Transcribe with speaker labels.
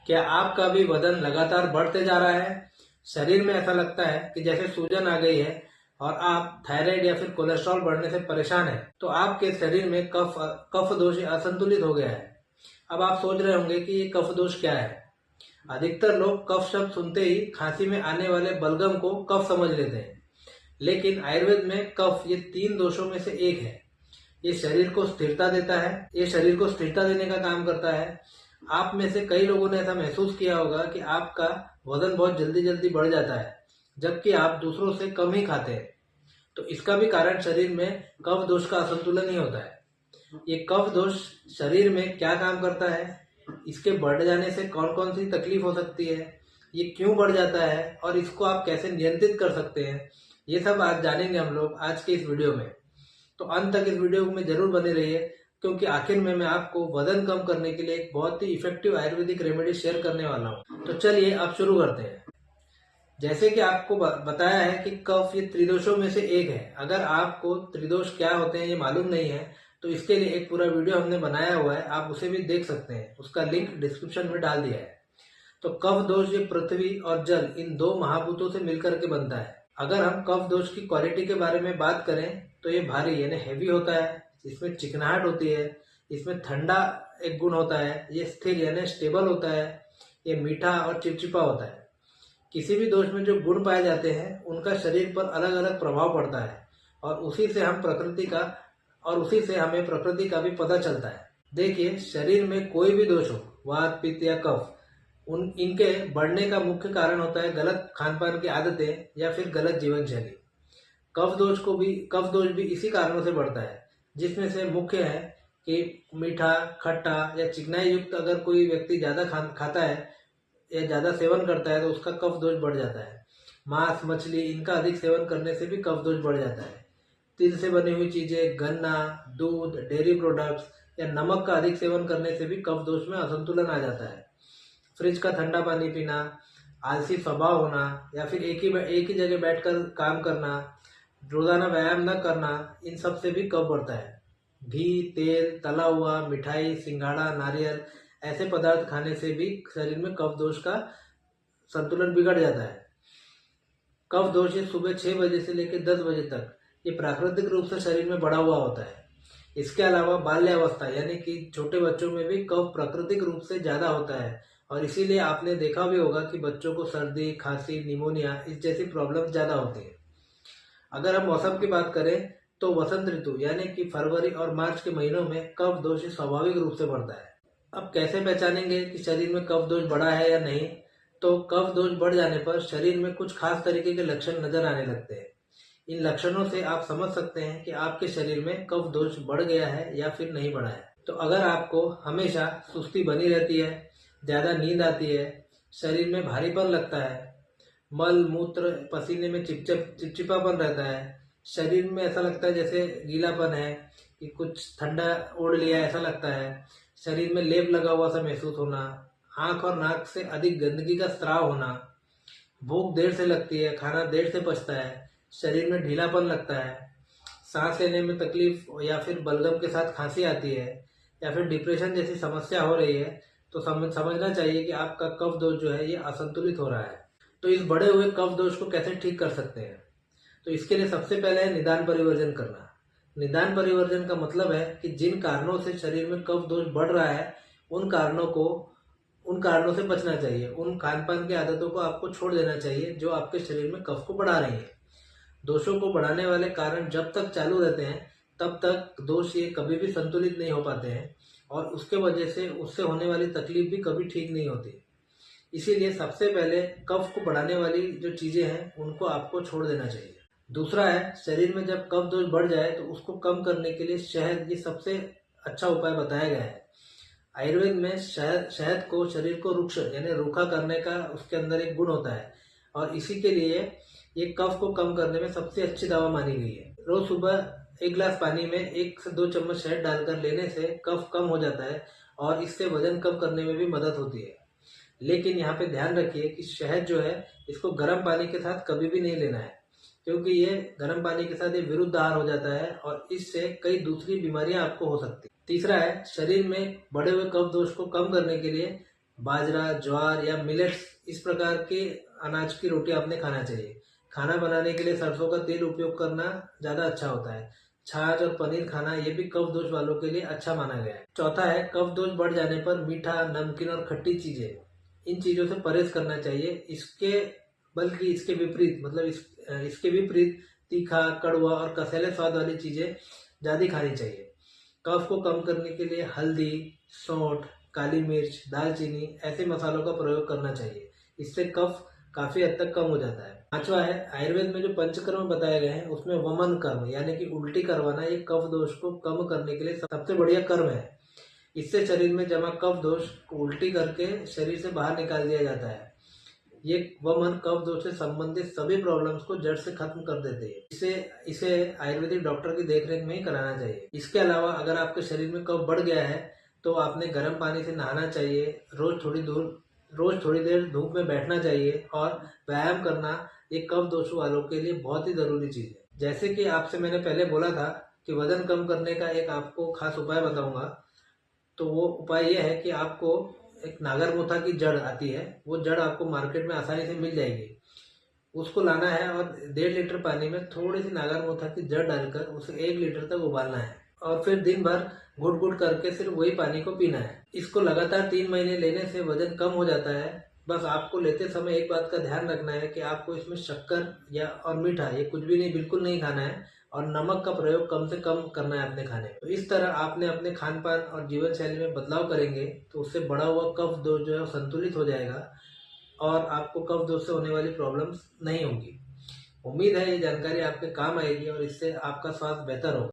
Speaker 1: क्या आपका भी वजन लगातार बढ़ते जा रहा है? शरीर में ऐसा लगता है कि जैसे सूजन आ गई है और आप थायराइड या फिर कोलेस्ट्रॉल बढ़ने से परेशान हैं, तो आपके शरीर में कफ दोष असंतुलित हो गया है। अब आप सोच रहे होंगे कि ये कफ दोष क्या है। अधिकतर लोग कफ शब्द सुनते ही खांसी में आने वाले बलगम को कफ समझ लेते हैं, लेकिन आयुर्वेद में कफ ये 3 दोषों में से एक है। ये शरीर को स्थिरता देता है, ये शरीर को स्थिरता देने का काम करता है। आप में से कई लोगों ने ऐसा महसूस किया होगा कि आपका वजन बहुत जल्दी जल्दी बढ़ जाता है, जबकि आप दूसरों से कम ही खाते हैं। तो इसका भी कारण शरीर में कफ दोष का असंतुलन ही होता है। ये कफ दोष शरीर में क्या काम करता है, इसके बढ़ जाने से कौन कौन सी तकलीफ हो सकती है, ये क्यों बढ़ जाता है और इसको आप कैसे नियंत्रित कर सकते हैं, ये सब आज जानेंगे हम लोग आज के इस वीडियो में। तो अंत तक इस वीडियो में जरूर बने रहिए, क्योंकि आखिर में मैं आपको वजन कम करने के लिए एक बहुत ही इफेक्टिव आयुर्वेदिक रेमेडी शेयर करने वाला हूँ। तो चलिए अब शुरू करते हैं। जैसे कि आपको बताया है कि कफ ये त्रिदोषों में से एक है। अगर आपको त्रिदोष क्या होते हैं ये मालूम नहीं है, तो इसके लिए एक पूरा वीडियो हमने बनाया हुआ है, आप उसे भी देख सकते हैं। उसका लिंक डिस्क्रिप्शन में डाल दिया है। तो कफ दोष ये पृथ्वी और जल इन 2 महाभूतों से मिलकर के बनता है। अगर हम कफ दोष की क्वालिटी के बारे में बात करें तो ये भारी यानी हैवी होता है, इसमें चिकनाहट होती है, इसमें ठंडा एक गुण होता है, ये स्थिर यानी स्टेबल होता है, ये मीठा और चिपचिपा होता है। किसी भी दोष में जो गुण पाए जाते हैं उनका शरीर पर अलग अलग प्रभाव पड़ता है और उसी से हमें प्रकृति का भी पता चलता है। देखिए, शरीर में कोई भी दोष हो, वात पित्त या कफ, इनके बढ़ने का मुख्य कारण होता है गलत खान पान की आदतें या फिर गलत जीवन शैली। कफ दोष भी इसी कारणों से बढ़ता है, जिसमें से मुख्य है कि मीठा, खट्टा या चिकनाई युक्त अगर कोई व्यक्ति ज्यादा खाता है या ज्यादा सेवन करता है तो उसका कफ दोष बढ़ जाता है। मांस, मछली इनका अधिक सेवन करने से भी कफ दोष बढ़ जाता है। तिल से बनी हुई चीजें, गन्ना, दूध, डेयरी प्रोडक्ट्स या नमक का अधिक सेवन करने से भी कफ दोष में असंतुलन आ जाता है। फ्रिज का ठंडा पानी पीना, आलसी स्वभाव होना या फिर एक ही जगह बैठकर काम करना, रोजाना व्यायाम न करना, इन सब से भी कफ बढ़ता है। घी, तेल, तला हुआ, मिठाई, सिंघाड़ा, नारियल ऐसे पदार्थ खाने से भी शरीर में कफ दोष का संतुलन बिगड़ जाता है। कफ दोष ये सुबह 6 बजे से लेकर 10 बजे तक ये प्राकृतिक रूप से शरीर में बढ़ा हुआ होता है। इसके अलावा बाल्यावस्था यानी कि छोटे बच्चों में भी कफ प्राकृतिक रूप से ज्यादा होता है और इसीलिए आपने देखा भी होगा कि बच्चों को सर्दी, खांसी, निमोनिया इस जैसी प्रॉब्लम ज्यादा होती है। अगर हम मौसम की बात करें तो वसंत ऋतु यानी कि फरवरी और मार्च के महीनों में कफ दोष स्वाभाविक रूप से बढ़ता है। अब कैसे पहचानेंगे कि शरीर में कफ दोष बढ़ा है या नहीं? तो कफ दोष बढ़ जाने पर शरीर में कुछ खास तरीके के लक्षण नजर आने लगते हैं। इन लक्षणों से आप समझ सकते हैं कि आपके शरीर में कफ दोष बढ़ गया है या फिर नहीं बढ़ा है। तो अगर आपको हमेशा सुस्ती बनी रहती है, ज्यादा नींद आती है, शरीर में भारीपन लगता है, मल मूत्र पसीने में चिपचिपापन रहता है, शरीर में ऐसा लगता है जैसे गीलापन है कि कुछ ठंडा ओढ़ लिया ऐसा लगता है, शरीर में लेप लगा हुआ सा महसूस होना, आंख और नाक से अधिक गंदगी का स्राव होना, भूख देर से लगती है, खाना देर से पचता है, शरीर में ढीलापन लगता है, सांस लेने में तकलीफ या फिर बलगम के साथ खांसी आती है या फिर डिप्रेशन जैसी समस्या हो रही है, तो समझना चाहिए कि आपका कफ दोष जो है ये असंतुलित हो रहा है। तो इस बढ़े हुए कफ दोष को कैसे ठीक कर सकते हैं? तो इसके लिए सबसे पहले है निदान परिवर्जन करना। निदान परिवर्जन का मतलब है कि जिन कारणों से शरीर में कफ दोष बढ़ रहा है उन कारणों से बचना चाहिए। उन खान पान की आदतों को आपको छोड़ देना चाहिए जो आपके शरीर में कफ को बढ़ा रही है। दोषों को बढ़ाने वाले कारण जब तक चालू रहते हैं तब तक दोष ये कभी भी संतुलित नहीं हो पाते हैं और उसके वजह से उससे होने वाली तकलीफ भी कभी ठीक नहीं होती। इसीलिए सबसे पहले कफ को बढ़ाने वाली जो चीजें हैं उनको आपको छोड़ देना चाहिए। दूसरा है, शरीर में जब कफ दोष बढ़ जाए तो उसको कम करने के लिए शहद ये सबसे अच्छा उपाय बताया गया है। आयुर्वेद में शहद को शरीर को रुक्ष यानी रूखा करने का उसके अंदर एक गुण होता है और इसी के लिए ये कफ को कम करने में सबसे अच्छी दवा मानी गई है। रोज सुबह 1 गिलास पानी में 1 से 2 चम्मच शहद डालकर लेने से कफ कम हो जाता है और इससे वजन कम करने में भी मदद होती है। लेकिन यहाँ पे ध्यान रखिए कि शहद जो है इसको गर्म पानी के साथ कभी भी नहीं लेना है, क्योंकि ये गर्म पानी के साथ ये विरुद्ध आहार हो जाता है और इससे कई दूसरी बीमारियां आपको हो सकती है। तीसरा है, शरीर में बढ़े हुए कफ दोष को कम करने के लिए बाजरा, ज्वार या मिलेट्स इस प्रकार के अनाज की रोटी आपने खाना चाहिए। खाना बनाने के लिए सरसों का तेल उपयोग करना ज़्यादा अच्छा होता है। छाछ और पनीर खाना ये भी कफ दोष वालों के लिए अच्छा माना गया है। चौथा है, कफ दोष बढ़ जाने पर मीठा, नमकीन और खट्टी चीज़ें, इन चीज़ों से परहेज करना चाहिए। बल्कि इसके विपरीत इसके विपरीत तीखा, कड़वा और कसैले स्वाद वाली चीज़ें ज़्यादा खानी चाहिए। कफ को कम करने के लिए हल्दी, सौंठ, काली मिर्च, दालचीनी ऐसे मसालों का प्रयोग करना चाहिए। इससे कफ काफी हद तक कम हो जाता है। पांचवा है, आयुर्वेद में जो पंचकर्म बताए गए हैं उसमें वमन कर्म यानी कि उल्टी करवाना ये कफ दोष को कम करने के लिए सबसे बढ़िया कर्म है। इससे शरीर में जमा कफ दोष को उल्टी करके शरीर से बाहर निकाल दिया जाता है। ये वमन कफ दोष से संबंधित सभी प्रॉब्लम्स को जड़ से खत्म कर देते हैं। इसे आयुर्वेदिक डॉक्टर की देखरेख में ही कराना चाहिए। इसके अलावा अगर आपके शरीर में कफ बढ़ गया है तो आपने गर्म पानी से नहाना चाहिए, रोज थोड़ी देर धूप में बैठना चाहिए और व्यायाम करना ये कफ दोष वालों के लिए बहुत ही जरूरी चीज है। जैसे कि आपसे मैंने पहले बोला था कि वजन कम करने का एक आपको खास उपाय बताऊंगा, तो वो उपाय ये है कि आपको एक नागरमोथा की जड़ आती है, वो जड़ आपको मार्केट में आसानी से मिल जाएगी। उसको लाना है और 1.5 लीटर पानी में थोड़ी सी नागरमोथा की जड़ डालकर उसे 1 लीटर तक उबालना है और फिर दिन भर घुट घुट करके सिर्फ वही पानी को पीना है। इसको लगातार 3 महीने लेने से वजन कम हो जाता है। बस आपको लेते समय एक बात का ध्यान रखना है कि आपको इसमें शक्कर या और मीठा ये कुछ भी नहीं, बिल्कुल नहीं खाना है और नमक का प्रयोग कम से कम करना है अपने खाने में। तो इस तरह आपने अपने खान पान और जीवन शैली में बदलाव करेंगे तो उससे बढ़ा हुआ कफ दोष जो है संतुलित हो जाएगा और आपको कफ दोष से होने वाली प्रॉब्लम्स नहीं होंगी। उम्मीद है ये जानकारी आपके काम आएगी और इससे आपका स्वास्थ्य बेहतर होगा।